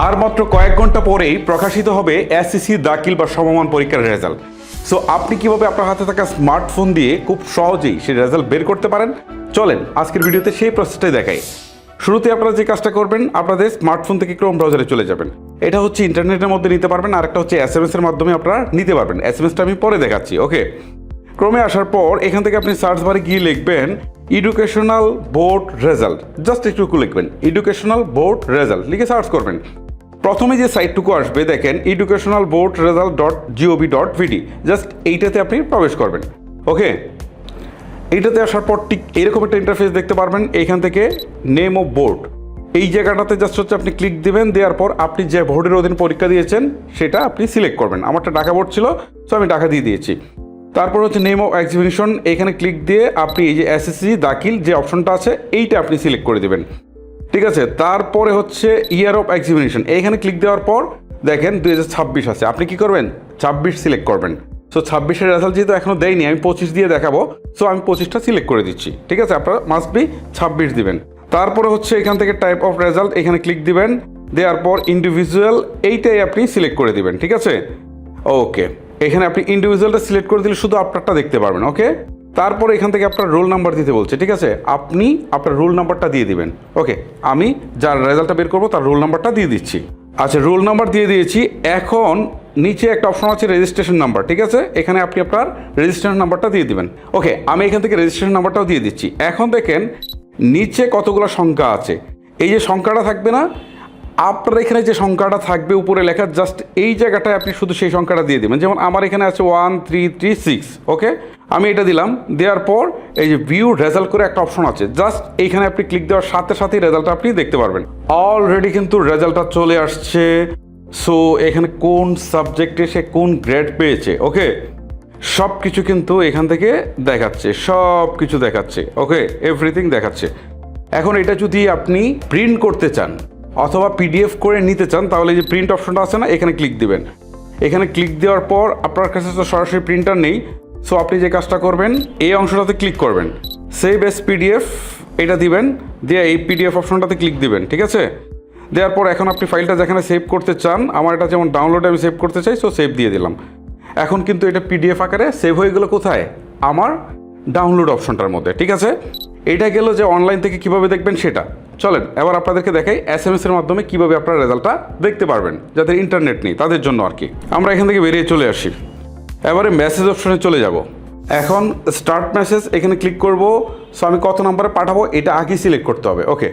আর মাত্র কয়েক ঘন্টা পরেই প্রকাশিত হবে এসএসসি দাখিল বা সমমান পরীক্ষার রেজাল্ট। সো আপনি কিভাবে আপনার হাতে থাকা স্মার্টফোন দিয়ে খুব সহজেই সেই রেজাল্ট বের করতে পারেন, চলেন আজকের ভিডিওতে সেই প্রসেসটাই দেখাই। শুরুতে আপনারা যে কাজটা করবেন, আপনাদের স্মার্টফোন থেকে ক্রোম ব্রাউজারে চলে যাবেন। এটা হচ্ছে ইন্টারনেটের মধ্যে নিতে পারবেন, আর একটা হচ্ছে এসএমএস এর মাধ্যমে আপনারা নিতে পারবেন। এসএমএসটা আমি পরে দেখাচ্ছি। ওকে, ক্রোমে আসার পর এখান থেকে আপনি সার্চ বারে গিয়ে লিখবেন এডুকেশনাল বোর্ড রেজাল্ট। জাস্ট একটু লিখবেন এডুকেশনাল বোর্ড রেজাল্ট, লিখে সার্চ করবেন। প্রথমে যে সাইটটুকু আসবে দেখেন educationalboardresult.gov.vd, জাস্ট এইটাতে আপনি প্রবেশ করবেন। ওকে, এইটাতে আসার পর ঠিক এরকম একটা ইন্টারফেস দেখতে পারবেন। এইখান থেকে নেম অফ বোর্ড, এই জায়গাটাতে জাস্ট হচ্ছে আপনি ক্লিক দিবেন। দেওয়ার পর আপনি যে বোর্ডের অধীন পরীক্ষা দিয়েছেন সেটা আপনি সিলেক্ট করবেন। আমারটা ঢাকা বোর্ড ছিল, সো আমি ঢাকা দিয়ে দিয়েছি। তারপর হচ্ছে নেম অফ এক্সিবিশন, এখানে ক্লিক দিয়ে আপনি এই যে এসএসসি দাখিল যে অপশনটা আছে এইটা আপনি সিলেক্ট করে দেবেন। ঠিক আছে, তারপরে হচ্ছে ইয়ার অফ এক্সিবিশন, এইখানে ক্লিক দেওয়ার পর দেখেন 2026 আছে। আপনি কি করবেন, 26 সিলেক্ট করবেন। সো 26-এর রেজাল্ট যেহেতু এখনও দেয়নি, আমি 25 দিয়ে দেখাবো, সো আমি 25টা সিলেক্ট করে দিচ্ছি। ঠিক আছে, আপনারা মাস্ট বি 26 দিবেন। তারপরে হচ্ছে এখান থেকে টাইপ অফ রেজাল্ট, এখানে ক্লিক দিবেন। দেওয়ার পর ইন্ডিভিজুয়াল এইটাই আপনি সিলেক্ট করে দিবেন। ঠিক আছে, ওকে, এখানে আপনি ইন্ডিভিজুয়ালটা সিলেক্ট করে দিলে শুধু আপনারটা দেখতে পারবেন। ওকে, তারপর এখান থেকে আপনার রোল নাম্বার দিতে বলছে। ঠিক আছে, আপনি আপনার রোল নাম্বারটা দিয়ে দিবেন। ওকে, আমি যার রেজাল্টটা বের করবো তার রোল নাম্বারটা দিয়ে দিচ্ছি। আচ্ছা, রোল নাম্বার দিয়ে দিয়েছি। এখন নিচে একটা অপশন আছে রেজিস্ট্রেশন নাম্বার। ঠিক আছে, এখানে আপনি আপনার রেজিস্ট্রেশন নাম্বারটা দিয়ে দিবেন। ওকে, আমি এখান থেকে রেজিস্ট্রেশন নাম্বারটাও দিয়ে দিচ্ছি। এখন দেখেন নিচে কতগুলো সংখ্যা আছে। এই যে সংখ্যাটা থাকবে না, আপনার এখানে যে সংখ্যাটা থাকবে উপরে লেখা, জাস্ট এই জায়গাটায় আপনি শুধু সেই সংখ্যাটা দিয়ে দেবেন। যেমন আমার এখানে আছে 1336। ওকে, আমি এটা দিলাম। দেওয়ার পর এই যে ভিউ রেজাল্ট করে একটা অপশন আছে, জাস্ট এইখানে আপনি ক্লিক দেওয়ার সাথে সাথেই রেজাল্টটা আপনি দেখতে পারবেন। অলরেডি কিন্তু রেজাল্টটা চলে আসছে। সো এখানে কোন সাবজেক্টে সে কোন গ্রেড পেয়েছে, ওকে, সব কিছু কিন্তু এখান থেকে দেখাচ্ছে, সব কিছু দেখাচ্ছে। ওকে, এভরিথিং দেখাচ্ছে। এখন এটা যদি আপনি প্রিন্ট করতে চান অথবা পিডিএফ করে নিতে চান, তাহলে যে প্রিন্ট অপশনটা আছে না, এখানে ক্লিক দিবেন। এখানে ক্লিক দেওয়ার পর আপনার কাছে তো সরাসরি প্রিন্টার নেই, সো আপনি যে কাজটা করবেন এই অংশটাতে ক্লিক করবেন, সেভ এস পিডিএফ এটা দিবেন, দিয়ে এই পিডিএফ অপশনটাতে ক্লিক দিবেন। ঠিক আছে, দেওয়ার পর এখন আপনি ফাইলটা যেখানে সেভ করতে চান, আমার এটা যেমন ডাউনলোডে আমি সেভ করতে চাই, সো সেভ দিয়ে দিলাম। এখন কিন্তু এটা পিডিএফ আকারে সেভ হয়ে গেল কোথায়, আমার ডাউনলোড অপশনটার মধ্যে। ঠিক আছে, এটা গেল যে অনলাইন থেকে কিভাবে দেখবেন সেটা। চলেন এবার আপনাদেরকে দেখাই এসএমএস এর মাধ্যমে কিভাবে আপনারা রেজাল্টটা দেখতে পারবেন, যাদের ইন্টারনেট নেই তাদের জন্য আর কি। আমরা এখান থেকে বেরিয়ে চলে আসি, এবারে মেসেজ অপশনে চলে যাব। এখন স্টার্ট মেসেজ, এখানে ক্লিক করব। সো আমি কত নম্বরে পাঠাবো এটা আগে সিলেক্ট করতে হবে। ওকে,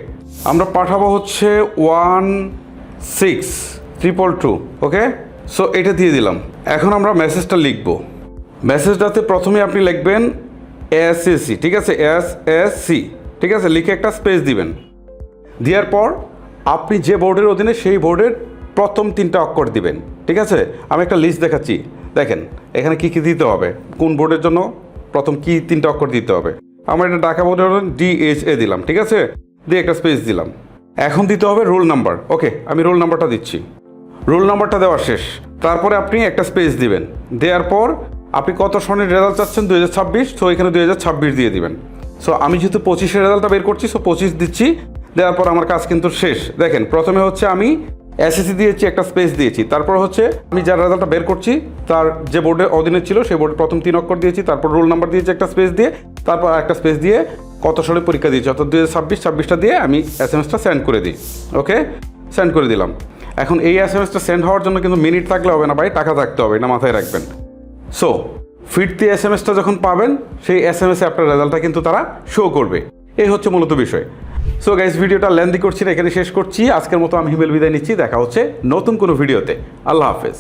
আমরা পাঠাবো হচ্ছে 16222। ওকে, সো এটা দিয়ে দিলাম। এখন আমরা মেসেজটা লিখব। মেসেজটাতে প্রথমে আপনি লিখবেন এসএসসি। ঠিক আছে, এসএসসি। ঠিক আছে, লিখে একটা স্পেস দিবেন। দেওয়ার পর আপনি যে বোর্ডের অধীনে সেই বোর্ডের প্রথম 3টা অক্ষর দিবেন। ঠিক আছে, আমি একটা লিস্ট দেখাচ্ছি, দেখেন এখানে কী কী দিতে হবে, কোন বোর্ডের জন্য প্রথম কী 3টা অক্ষর দিতে হবে। আমার এটা ঢাকা বোর্ডের DHA দিলাম। ঠিক আছে, দিয়ে একটা স্পেস দিলাম। এখন দিতে হবে রোল নাম্বার। ওকে, আমি রোল নাম্বারটা দিচ্ছি। রোল নাম্বারটা দেওয়া শেষ। তারপরে আপনি একটা স্পেস দিবেন। দেওয়ার পর আপনি কত সনের রেজাল্ট চাচ্ছেন, 2026, সো এখানে 2026 দিয়ে দিবেন। সো আমি যেহেতু 25-এর রেজাল্টটা বের করছি, সো 25 দিচ্ছি। দেওয়ার পর আমার কাজ কিন্তু শেষ। দেখেন প্রথমে হচ্ছে আমি এসএসসি দিয়েছি, একটা স্পেস দিয়েছি। তারপর হচ্ছে আমি যার রেজাল্টটা বের করছি তার যে বোর্ডের অধীনে ছিল সেই বোর্ডের প্রথম 3 অক্ষর দিয়েছি, তারপর রোল নাম্বার দিয়েছি একটা স্পেস দিয়ে, তারপর একটা স্পেস দিয়ে কত সালে পরীক্ষা দিয়েছি অর্থাৎ 2026-26টা দিয়ে আমি এসএমএসটা সেন্ড করে দিই। ওকে, সেন্ড করে দিলাম। এখন এই এসএমএসটা সেন্ড হওয়ার জন্য কিন্তু মিনিট থাকলে হবে না ভাই, টাকা থাকতে হবে, এটা মাথায় রাখবেন। সো ফিরতি এসএমএসটা যখন পাবেন সেই এসএমএসে আপনার রেজাল্টটা কিন্তু তারা শো করবে। এই হচ্ছে মূলত বিষয়। সো গাইস, ভিডিওটা লেন্দি করছি না, এখানে শেষ করছি। আজকের মতো আমি হিমেল বিদায় নিচ্ছি। দেখা হচ্ছে নতুন কোনো ভিডিওতে। আল্লাহ হাফেজ।